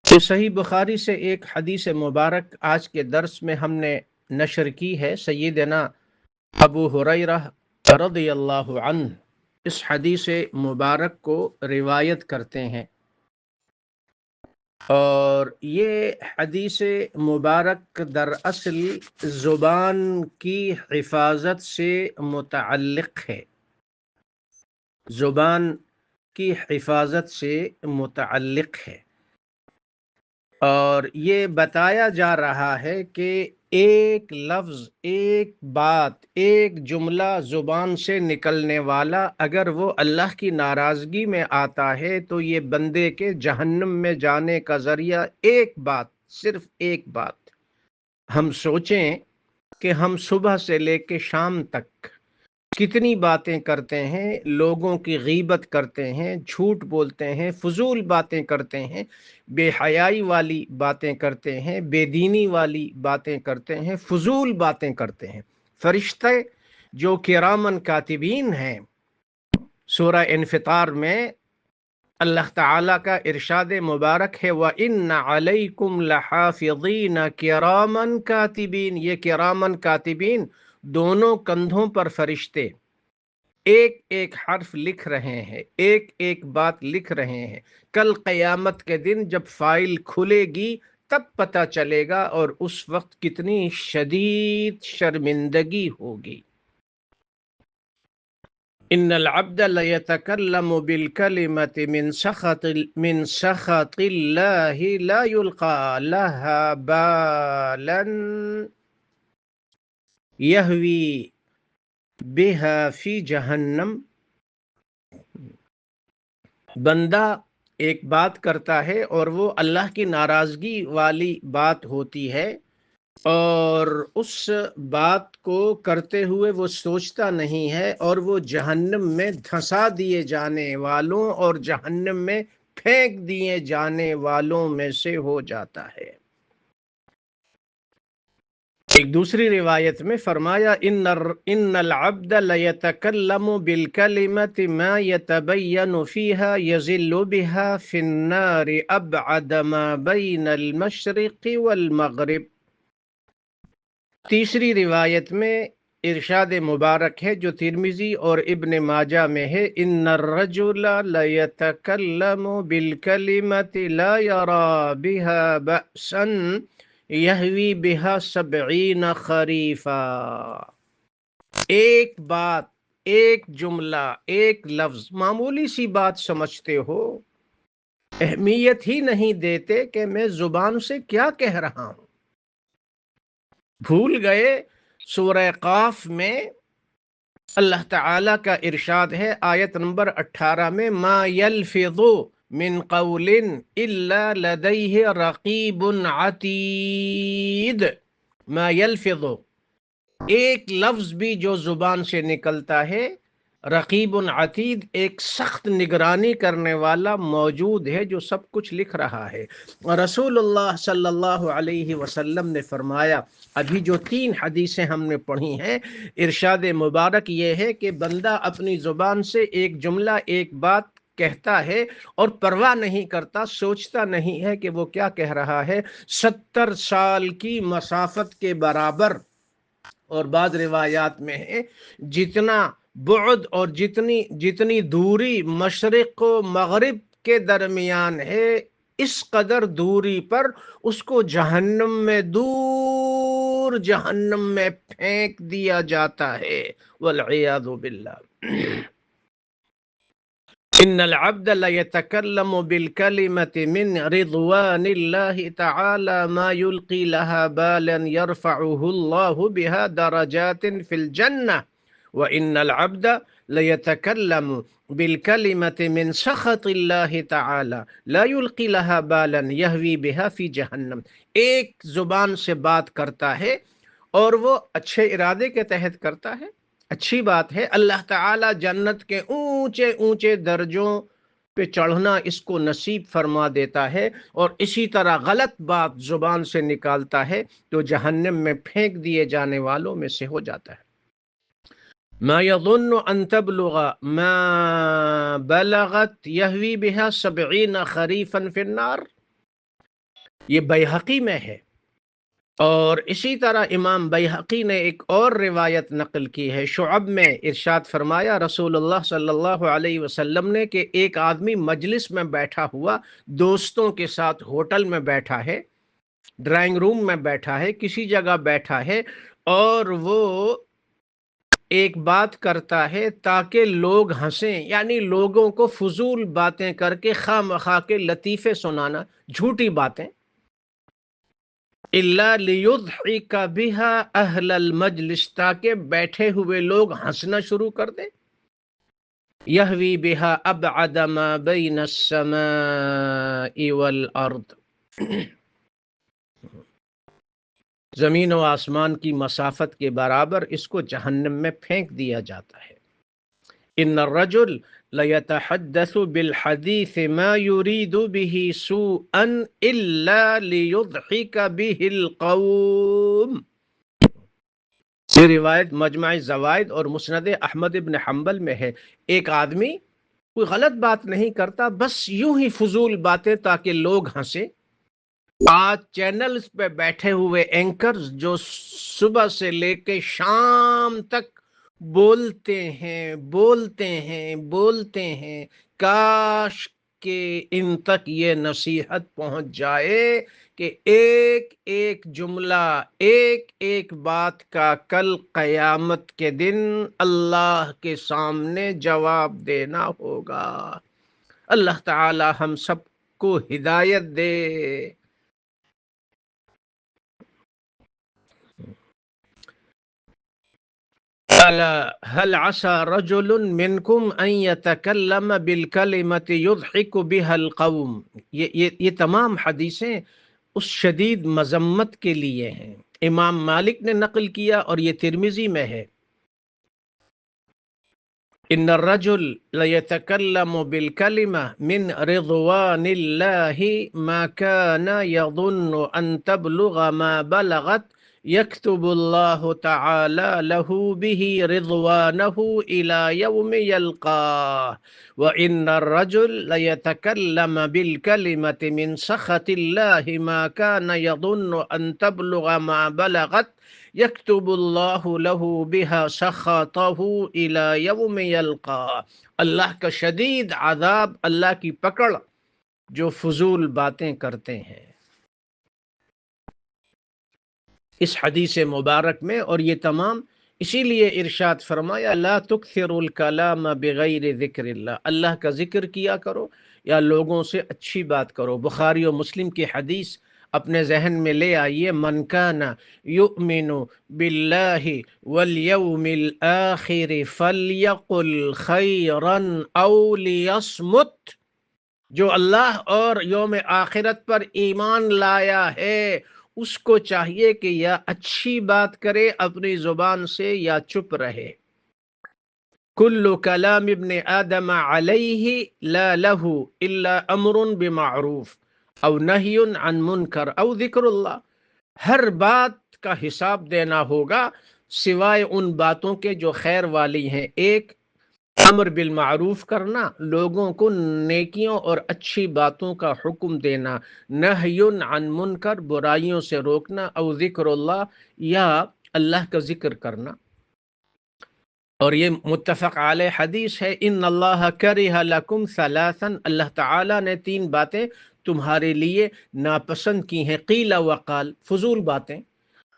تو صحیح بخاری سے ایک حدیث مبارک آج کے درس میں ہم نے نشر کی ہے۔ سیدنا ابو ہریرہ رضی اللہ عنہ اس حدیث مبارک کو روایت کرتے ہیں، اور یہ حدیث مبارک دراصل زبان کی حفاظت سے متعلق ہے، زبان کی حفاظت سے متعلق ہے، اور یہ بتایا جا رہا ہے کہ ایک لفظ، ایک بات، ایک جملہ زبان سے نکلنے والا اگر وہ اللہ کی ناراضگی میں آتا ہے تو یہ بندے کے جہنم میں جانے کا ذریعہ ایک بات، صرف ایک بات۔ ہم سوچیں کہ ہم صبح سے لے کے شام تک کتنی باتیں کرتے ہیں، لوگوں کی غیبت کرتے ہیں، جھوٹ بولتے ہیں، فضول باتیں کرتے ہیں، بے حیائی والی باتیں کرتے ہیں، بے دینی والی باتیں کرتے ہیں، فضول باتیں کرتے ہیں۔ فرشتے جو کرامن کاتبین ہیں، سورہ انفطار میں اللہ تعالیٰ کا ارشاد مبارک ہے وَإِنَّ عَلَيْكُمْ لَحَافِظِينَ كِرَامًا كَاتِبِينَ۔ یہ کرامن کاتبین دونوں کندھوں پر فرشتے ایک ایک حرف لکھ رہے ہیں، ایک ایک بات لکھ رہے ہیں۔ کل قیامت کے دن جب فائل کھلے گی تب پتہ چلے گا، اور اس وقت کتنی شدید شرمندگی ہوگی۔ ان العبد لیتکلم بالکلمۃ من سخط اللہ لا یلقى لها بالا یہوی بها فی جہنم۔ بندہ ایک بات کرتا ہے اور وہ اللہ کی ناراضگی والی بات ہوتی ہے، اور اس بات کو کرتے ہوئے وہ سوچتا نہیں ہے، اور وہ جہنم میں دھنسا دیے جانے والوں اور جہنم میں پھینک دیے جانے والوں میں سے ہو جاتا ہے۔ ایک دوسری روایت میں فرمایا ان العبد لیتکلم بالکلمۃ ما یتبین فیہا یزل بها فی النار ابعد ما بین المشرق والمغرب۔ تیسری روایت میں ارشاد مبارک ہے جو ترمذی اور ابن ماجہ میں ہے، ان الرجل لیتکلم بالکلمۃ لا یرا بها بأسا یہوی بها 70 خریفا۔ ایک بات، ایک جملہ، ایک لفظ، معمولی سی بات سمجھتے ہو، اہمیت ہی نہیں دیتے کہ میں زبان سے کیا کہہ رہا ہوں۔ بھول گئے سورہ قاف میں اللہ تعالی کا ارشاد ہے آیت نمبر 18 میں ما یلفظ من قول الا لدیہ رقیب عتید۔ ما یلفظ، ایک لفظ بھی جو زبان سے نکلتا ہے، رقیب عتید، ایک سخت نگرانی کرنے والا موجود ہے جو سب کچھ لکھ رہا ہے۔ رسول اللہ صلی اللہ علیہ وسلم نے فرمایا، ابھی جو 3 حدیثیں ہم نے پڑھی ہیں، ارشاد مبارک یہ ہے کہ بندہ اپنی زبان سے ایک جملہ، ایک بات کہتا ہے اور پرواہ نہیں کرتا، سوچتا نہیں ہے کہ وہ کیا کہہ رہا ہے۔ 70 سال کی مسافت کے برابر، اور بعض روایات میں ہے جتنا بعد اور جتنی دوری مشرق و مغرب کے درمیان ہے، اس قدر دوری پر اس کو جہنم میں، دور جہنم میں پھینک دیا جاتا ہے، والعیاذ باللہ۔ ان العبد لیتکلم بالکلمۃ من رضوان اللہ تعالی ما یلقی لها بالا یرفعه اللہ بها درجات فی الجنہ، وان العبد لیتکلم بالکلمۃ من سخط اللہ تعالی لا یلقی لها بالا یہوی بها فی جہنم۔ ایک زبان سے بات کرتا ہے اور وہ اچھے ارادے کے تحت کرتا ہے، اچھی بات ہے، اللہ تعالیٰ جنت کے اونچے اونچے درجوں پہ چڑھنا اس کو نصیب فرما دیتا ہے، اور اسی طرح غلط بات زبان سے نکالتا ہے تو جہنم میں پھینک دیے جانے والوں میں سے ہو جاتا ہے۔ ما يظن ان تبلغ ما بلغت يهوي بها 70 خريفا في النار۔ یہ بیہقی میں ہے۔ اور اسی طرح امام بیہقی نے ایک اور روایت نقل کی ہے، شعب میں ارشاد فرمایا رسول اللہ صلی اللہ علیہ وسلم نے کہ ایک آدمی مجلس میں بیٹھا ہوا، دوستوں کے ساتھ ہوٹل میں بیٹھا ہے، ڈرائنگ روم میں بیٹھا ہے، کسی جگہ بیٹھا ہے، اور وہ ایک بات کرتا ہے تاکہ لوگ ہنسیں، یعنی لوگوں کو فضول باتیں کر کے خواہ مخواہ کے لطیفے سنانا، جھوٹی باتیں، الا لیضحک بہا اہل المجلس، تاکہ بیٹھے ہوئے لوگ ہنسنا شروع کر دیں، یہوی بہا ابعد ما بین السماء والارض، زمین و آسمان کی مسافت کے برابر اس کو جہنم میں پھینک دیا جاتا ہے۔ ان الرجل لیتحدث بالحدیث ما یرید به سوءا الا لیضحک به القوم، یہ روایت مجمع زوائد اور مسند احمد ابن حنبل میں ہے۔ ایک آدمی کوئی غلط بات نہیں کرتا، بس یوں ہی فضول باتیں تاکہ لوگ ہنسیں۔ آج چینلز پہ بیٹھے ہوئے اینکرز جو صبح سے لے کے شام تک بولتے ہیں، کاش کہ ان تک یہ نصیحت پہنچ جائے کہ ایک ایک جملہ، ایک ایک بات کا کل قیامت کے دن اللہ کے سامنے جواب دینا ہوگا۔ اللہ تعالی ہم سب کو ہدایت دے۔ هل عسى رجل منكم ان يتكلم بالكلمة يضحك بها القوم، یہ تمام حدیثیں اس شدید مذمت کے لیے ہیں۔ امام مالک نے نقل کیا اور یہ ترمذی میں ہے، ان الرجل ليتكلم بالكلمة من رضوان الله ما كان يظن ان تبلغ ما بلغت يكتب الله تعالى له به رضوانه إلى يوم يلقاه، وإن الرجل ليتكلم بالكلمة من سخط الله ما كان يظن أن تبلغ ما بلغت يكتب الله له بها سخطه إلى يوم يلقاه۔ اللہ کا شدید عذاب، اللہ کی پکڑ جو فضول باتیں کرتے ہیں۔ اس حدیث مبارک میں، اور یہ تمام اسی لیے ارشاد فرمایا لا تکثر الکلام بغیر ذکر اللہ، اللہ کا ذکر کیا کرو یا لوگوں سے اچھی بات کرو۔ بخاری و مسلم کی حدیث اپنے ذہن میں لے آئیے، من کان یؤمن باللہ والیوم الآخر فلیقل خیرا او لیصمت، جو اللہ اور یوم آخرت پر ایمان لایا ہے اس کو چاہیے کہ یا اچھی بات کرے اپنی زبان سے یا چپ رہے۔ کل کلام ابن آدم علیہ لا لہ الا امر بمعروف او نہی عن منکر او ذکر اللہ، ہر بات کا حساب دینا ہوگا سوائے ان باتوں کے جو خیر والی ہیں۔ ایک، امر بالمعروف کرنا، لوگوں کو نیکیوں اور اچھی باتوں کا حکم دینا، نہی عن منکر، برائیوں سے روکنا، او ذکر اللہ، یا اللہ کا ذکر کرنا۔ اور یہ متفق علیہ حدیث ہے، ان اللہ کرہ لکم ثلاثا، اللہ تعالیٰ نے تین باتیں تمہارے لیے ناپسند کی ہیں، قیل وقال، فضول باتیں،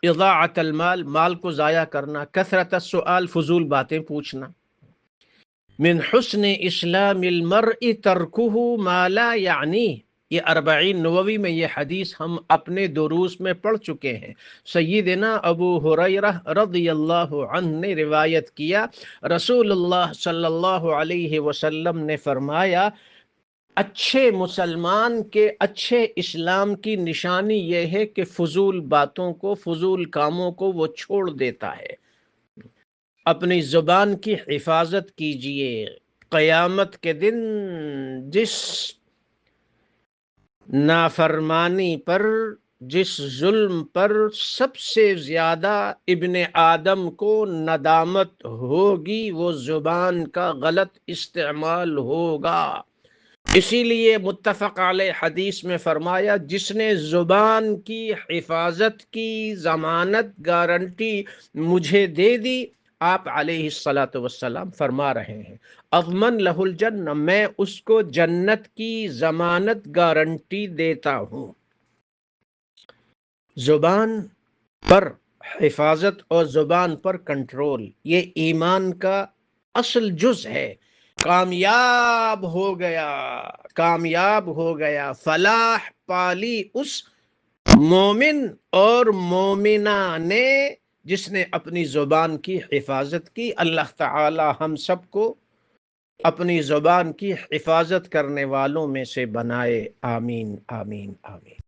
اضاعت المال، مال کو ضائع کرنا، کثرت السؤال، فضول باتیں پوچھنا، من حسن اسلام المرء ترکہ ما لا یعنی، یہ اربعین نووی میں یہ حدیث ہم اپنے دروس میں پڑھ چکے ہیں۔ سیدنا ابو ہریرہ رضی اللہ عنہ نے روایت کیا، رسول اللہ صلی اللہ علیہ وسلم نے فرمایا، اچھے مسلمان کے اچھے اسلام کی نشانی یہ ہے کہ فضول باتوں کو، فضول کاموں کو وہ چھوڑ دیتا ہے۔ اپنی زبان کی حفاظت کیجئے، قیامت کے دن جس نافرمانی پر، جس ظلم پر سب سے زیادہ ابن آدم کو ندامت ہوگی وہ زبان کا غلط استعمال ہوگا۔ اسی لیے متفق علیہ حدیث میں فرمایا، جس نے زبان کی حفاظت کی ضمانت گارنٹی مجھے دے دی، آپ علیہ الصلاۃ والسلام فرما رہے ہیں اضمن لہ الجنہ، میں اس کو جنت کی ضمانت گارنٹی دیتا ہوں۔ زبان پر حفاظت اور زبان پر کنٹرول، یہ ایمان کا اصل جز ہے۔ کامیاب ہو گیا، کامیاب ہو گیا، فلاح پالی اس مومن اور مومنہ نے جس نے اپنی زبان کی حفاظت کی۔ اللہ تعالی ہم سب کو اپنی زبان کی حفاظت کرنے والوں میں سے بنائے، آمین آمین آمین۔